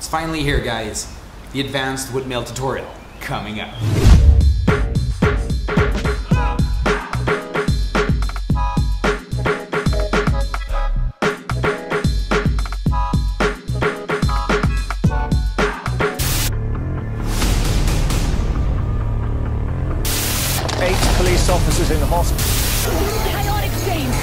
It's finally here, guys. The advanced windmill tutorial coming up. Police officers in the hospital. Chaotic change.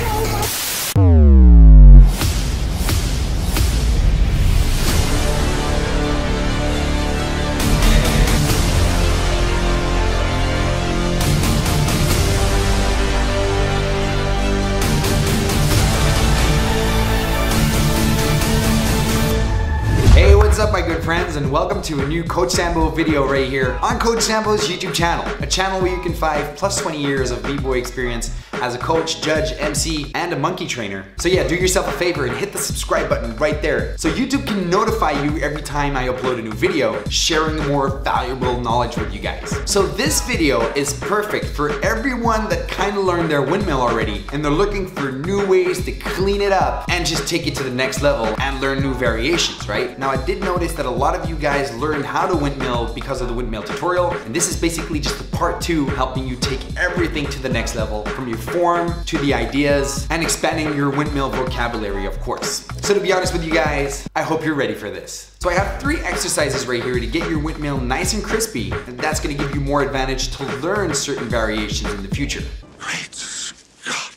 Hey, what's up my good friends, and welcome to a new Coach Sambo video right here on Coach Sambo's YouTube channel. A channel where you can find plus 20 years of b-boy experience as a coach, judge, MC, and a monkey trainer. So yeah, do yourself a favor and hit the subscribe button right there so YouTube can notify you every time I upload a new video, sharing more valuable knowledge with you guys. So this video is perfect for everyone that kind of learned their windmill already and they're looking for new ways to clean it up and just take it to the next level and learn new variations, right? Now I did notice that a lot of you guys learned how to windmill because of the windmill tutorial, and this is basically just the part 2 helping you take everything to the next level, from your form to the ideas and expanding your windmill vocabulary, of course. So to be honest with you guys, I hope you're ready for this. So I have 3 exercises right here to get your windmill nice and crispy, and that's going to give you more advantage to learn certain variations in the future. Great Scott.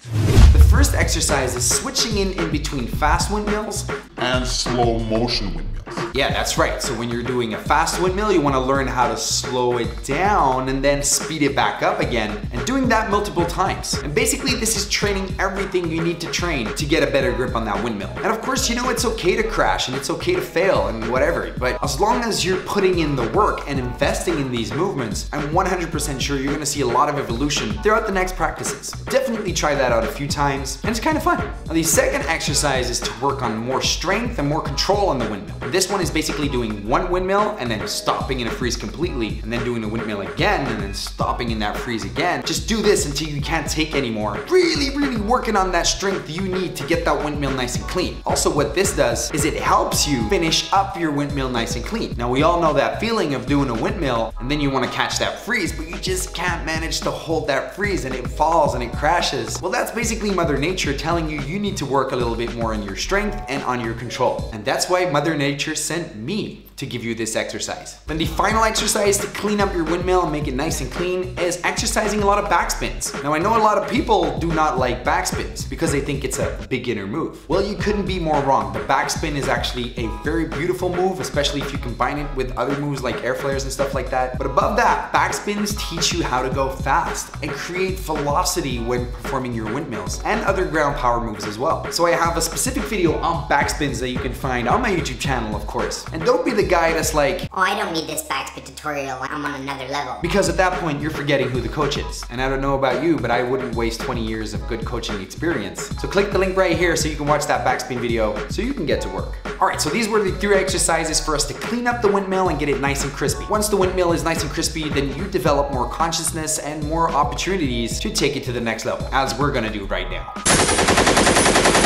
The first exercise is switching in between fast windmills and slow motion windmills. Yeah, that's right. So when you're doing a fast windmill, you want to learn how to slow it down and then speed it back up again, and doing that multiple times. And basically this is training everything you need to train to get a better grip on that windmill. And of course, you know, it's okay to crash and it's okay to fail and whatever, but as long as you're putting in the work and investing in these movements, I'm 100% sure you're going to see a lot of evolution throughout the next practices. Definitely try that out a few times, and it's kind of fun. Now the second exercise is to work on more strength and more control on the windmill. This one is basically doing one windmill and then stopping in a freeze completely, and then doing a windmill again and then stopping in that freeze again. Just do this until you can't take anymore. Really working on that strength you need to get that windmill nice and clean. Also, what this does is it helps you finish up your windmill nice and clean. Now we all know that feeling of doing a windmill and then you want to catch that freeze, but you just can't manage to hold that freeze and it falls and it crashes. Well, that's basically Mother Nature telling you you need to work a little bit more on your strength and on your control. And that's why Mother Nature sent me to give you this exercise. Then the final exercise to clean up your windmill and make it nice and clean is exercising a lot of backspins. Now I know a lot of people do not like backspins because they think it's a beginner move. Well, you couldn't be more wrong. The backspin is actually a very beautiful move, especially if you combine it with other moves like air flares and stuff like that. But above that, backspins teach you how to go fast and create velocity when performing your windmills and other ground power moves as well. So I have a specific video on backspins that you can find on my YouTube channel, of course. And don't be the guy that's like, oh, I don't need this backspin tutorial, I'm on another level. Because at that point you're forgetting who the coach is. And I don't know about you, but I wouldn't waste 20 years of good coaching experience. So click the link right here so you can watch that backspin video so you can get to work. Alright, so these were the 3 exercises for us to clean up the windmill and get it nice and crispy. Once the windmill is nice and crispy, then you develop more consciousness and more opportunities to take it to the next level, as we're gonna do right now.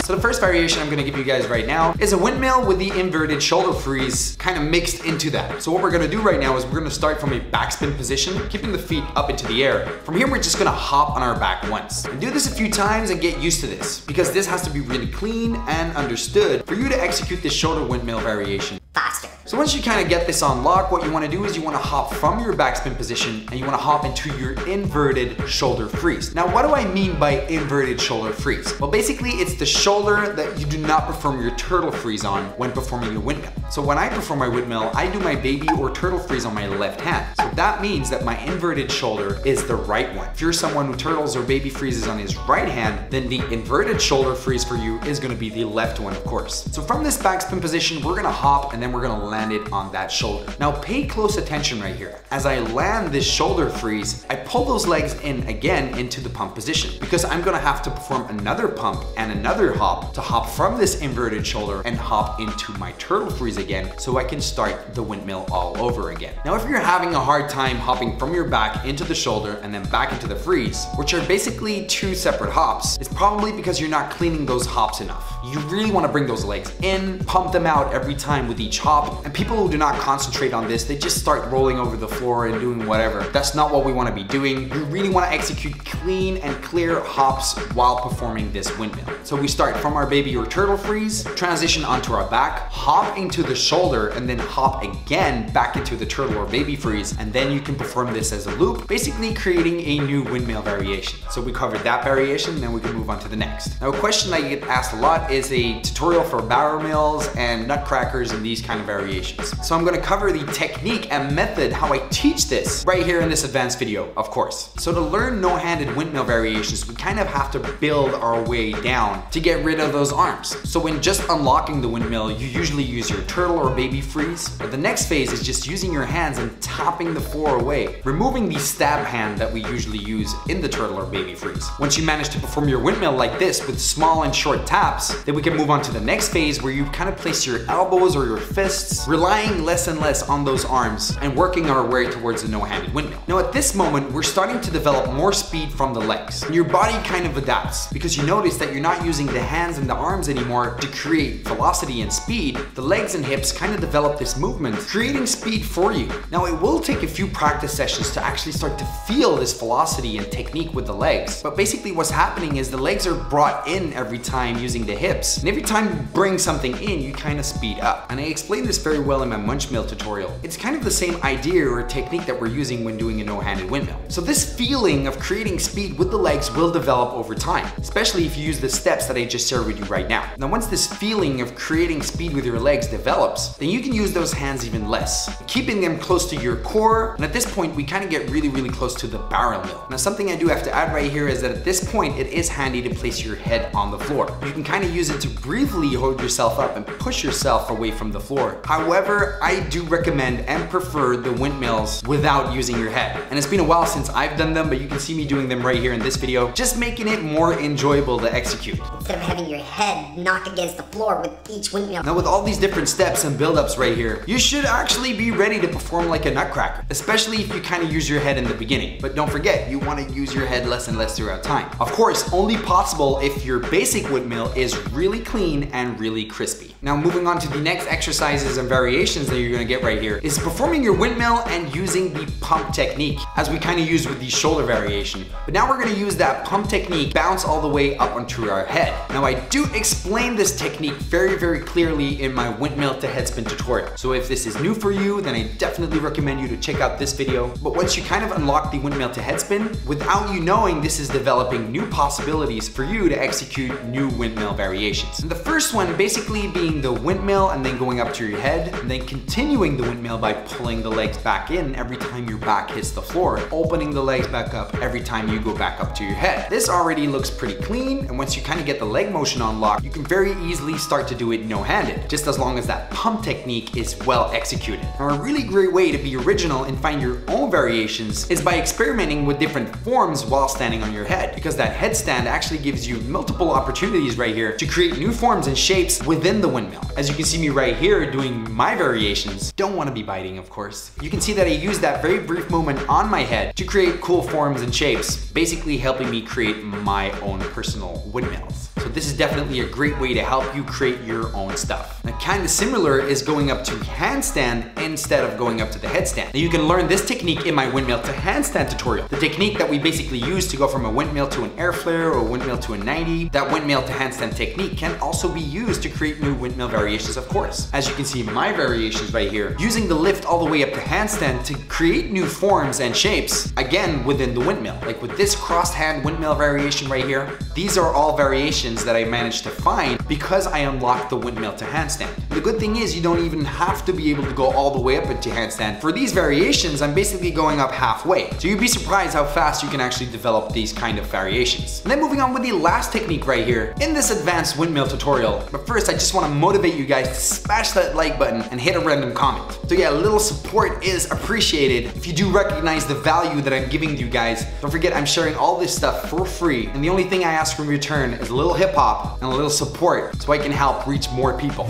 So the first variation I'm gonna give you guys right now is a windmill with the inverted shoulder freeze kind of mixed into that. So what we're gonna do right now is we're gonna start from a backspin position, keeping the feet up into the air. From here, we're just gonna hop on our back once. And do this a few times and get used to this, because this has to be really clean and understood for you to execute this shoulder windmill variation faster. So once you kind of get this on lock, what you want to do is you want to hop from your backspin position and you want to hop into your inverted shoulder freeze. Now, what do I mean by inverted shoulder freeze? Well, basically it's the shoulder that you do not perform your turtle freeze on when performing your windmill. So when I perform my windmill, I do my baby or turtle freeze on my left hand. So that means that my inverted shoulder is the right one. If you're someone who turtles or baby freezes on his right hand, then the inverted shoulder freeze for you is going to be the left one, of course. So from this backspin position, we're going to hop and then we're going to land it on that shoulder. Now pay close attention right here. As I land this shoulder freeze, I pull those legs in again into the pump position, because I'm going to have to perform another pump and another hop to hop from this inverted shoulder and hop into my turtle freeze again so I can start the windmill all over again. Now, if you're having a hard time hopping from your back into the shoulder and then back into the freeze, which are basically two separate hops, it's probably because you're not cleaning those hops enough. You really want to bring those legs in, pump them out every time with each hop, and people who do not concentrate on this, they just start rolling over the floor and doing whatever. That's not what we want to be doing. You really want to execute clean and clear hops while performing this windmill. So we start from our baby or turtle freeze, transition onto our back, hop into the shoulder, and then hop again back into the turtle or baby freeze, and then you can perform this as a loop, basically creating a new windmill variation. So we covered that variation, then we can move on to the next. Now, a question I get asked a lot is a tutorial for barrel mills and nutcrackers and these kind of variations. So I'm going to cover the technique and method how I teach this right here in this advanced video, of course. So to learn no-handed windmill variations, we kind of have to build our way down to get rid of those arms. So when just unlocking the windmill, you usually use your turtle or baby freeze. But the next phase is just using your hands and tapping the floor away, removing the stab hand that we usually use in the turtle or baby freeze. Once you manage to perform your windmill like this with small and short taps, then we can move on to the next phase where you kind of place your elbows or your fists, relying less and less on those arms and working our way towards the no-handed windmill. Now at this moment, we're starting to develop more speed from the legs. And your body kind of adapts because you notice that you're not using the hands and the arms anymore to create velocity and speed. The legs and hips kind of develop this movement, creating speed for you. Now it will take a few practice sessions to actually start to feel this velocity and technique with the legs. But basically what's happening is the legs are brought in every time using the hips. And every time you bring something in, you kind of speed up. And I explained this very well in my Munchmill tutorial. It's kind of the same idea or technique that we're using when doing a no-handed windmill. So this feeling of creating speed with the legs will develop over time, especially if you use the steps that I just shared with you right now. Now, once this feeling of creating speed with your legs develops, then you can use those hands even less, keeping them close to your core. And at this point, we kind of get really close to the barrel mill. Now, something I do have to add right here is that at this point, it is handy to place your head on the floor. You can kind of use it to briefly hold yourself up and push yourself away from the floor. However, I do recommend and prefer the windmills without using your head. And it's been a while since I've done them, but you can see me doing them right here in this video, just making it more enjoyable to execute. Instead of having your head knock against the floor with each windmill. Now with all these different steps and build-ups right here, you should actually be ready to perform like a nutcracker, especially if you kind of use your head in the beginning. But don't forget, you want to use your head less and less throughout time. Of course, only possible if your basic windmill is really clean and really crispy. Now moving on to the next exercises and variations that you're going to get right here is performing your windmill and using the pump technique as we kind of used with the shoulder variation. But now we're going to use that pump technique, bounce all the way up onto our head. Now I do explain this technique very clearly in my windmill to headspin tutorial. So if this is new for you, then I definitely recommend you to check out this video. But once you kind of unlock the windmill to headspin, without you knowing, this is developing new possibilities for you to execute new windmill variations. And the first one basically being the windmill and then going up to your head, and then continuing the windmill by pulling the legs back in every time your back hits the floor, opening the legs back up every time you go back up to your head. This already looks pretty clean, and once you kind of get the leg motion unlocked, you can very easily start to do it no-handed, just as long as that pump technique is well executed. Now a really great way to be original and find your own variations is by experimenting with different forms while standing on your head, because that headstand actually gives you multiple opportunities right here to create new forms and shapes within the windmill. As you can see me right here doing my variations, don't want to be biting of course. You can see that I use that very brief movement on my head to create cool forms and shapes, basically helping me create my own personal windmills. So this is definitely a great way to help you create your own stuff. Now kind of similar is going up to handstand instead of going up to the headstand. Now you can learn this technique in my windmill to handstand tutorial. The technique that we basically use to go from a windmill to an air flare or a windmill to a 90, that windmill to handstand technique can also be used to create new windmill variations of course. As you can see my variations right here, using the lift all the way up to handstand to create new forms and shapes, again within the windmill. Like with this crossed hand windmill variation right here, these are all variations that I managed to find because I unlocked the windmill to handstand. The good thing is you don't even have to be able to go all the way up into handstand. For these variations, I'm basically going up halfway. So you'd be surprised how fast you can actually develop these kind of variations. And then moving on with the last technique right here in this advanced windmill tutorial. But first, I just want to motivate you guys to smash that like button and hit a random comment. So yeah, a little support is appreciated. If you do recognize the value that I'm giving you guys, don't forget I'm sharing all this stuff for free. And the only thing I ask from return is a little hip hop and a little support so I can help reach more people.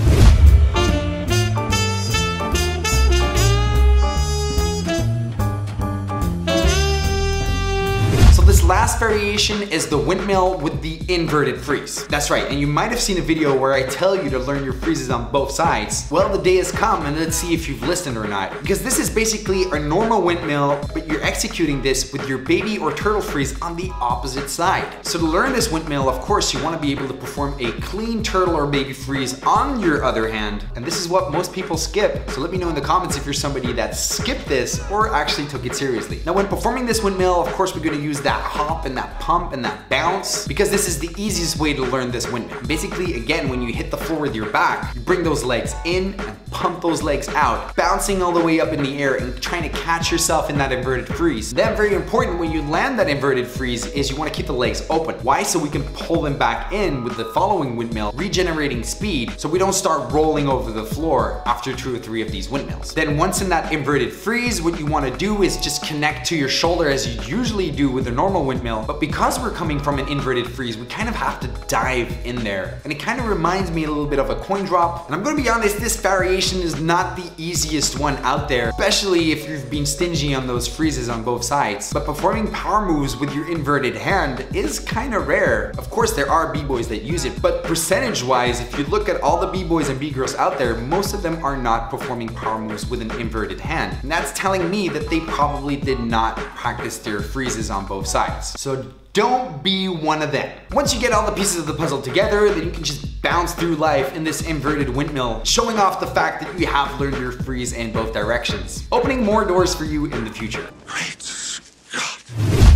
last variation is the windmill with the inverted freeze. That's right, and you might have seen a video where I tell you to learn your freezes on both sides. Well, the day has come, and let's see if you've listened or not. Because this is basically a normal windmill, but you're executing this with your baby or turtle freeze on the opposite side. So to learn this windmill, of course, you want to be able to perform a clean turtle or baby freeze on your other hand, and this is what most people skip. So let me know in the comments if you're somebody that skipped this or actually took it seriously. Now, when performing this windmill, of course, we're going to use that hop and that pump and that bounce because this is the easiest way to learn this windmill. Basically, again, when you hit the floor with your back, you bring those legs in and pump those legs out, bouncing all the way up in the air and trying to catch yourself in that inverted freeze. Then very important when you land that inverted freeze is you want to keep the legs open. Why? So we can pull them back in with the following windmill, regenerating speed so we don't start rolling over the floor after 2 or 3 of these windmills. Then once in that inverted freeze, what you want to do is just connect to your shoulder as you usually do with a normal windmill. But because we're coming from an inverted freeze, we kind of have to dive in there. And it kind of reminds me a little bit of a coin drop. And I'm going to be honest, this variation is not the easiest one out there, especially if you've been stingy on those freezes on both sides. But performing power moves with your inverted hand is kind of rare. Of course, there are b-boys that use it, but percentage-wise, if you look at all the b-boys and b-girls out there, most of them are not performing power moves with an inverted hand. And that's telling me that they probably did not practice their freezes on both sides. So don't be one of them. Once you get all the pieces of the puzzle together, then you can just bounce through life in this inverted windmill, showing off the fact that you have learned your freeze in both directions, opening more doors for you in the future. Great Scott.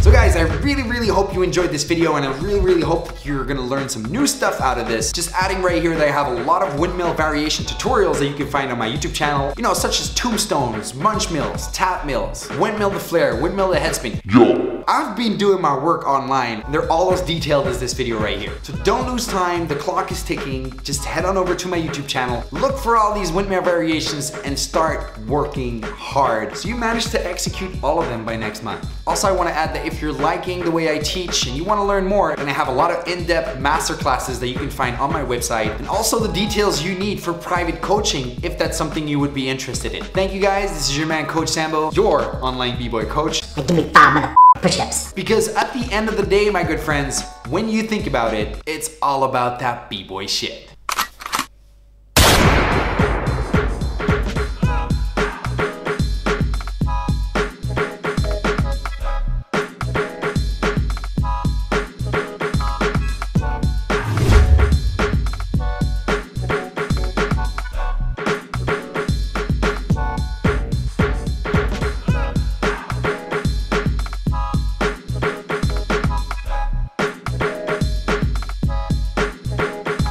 So guys, I really hope you enjoyed this video, and I really hope that you're gonna learn some new stuff out of this. Just adding right here that I have a lot of windmill variation tutorials that you can find on my YouTube channel, you know, such as Tombstones, Munchmills, Tapmills, Windmill to Flare, Windmill to Headspin. Yo. I've been doing my work online, and they're all as detailed as this video right here. So don't lose time, the clock is ticking. Just head on over to my YouTube channel, look for all these windmill variations, and start working hard so you manage to execute all of them by next month. Also, I want to add that if you're liking the way I teach and you want to learn more, then I have a lot of in-depth masterclasses that you can find on my website, and also the details you need for private coaching if that's something you would be interested in. Thank you guys, this is your man Coach Sambo, your online b-boy coach. Like, give me 5 push-ups. Because at the end of the day, my good friends, when you think about it, it's all about that b-boy shit.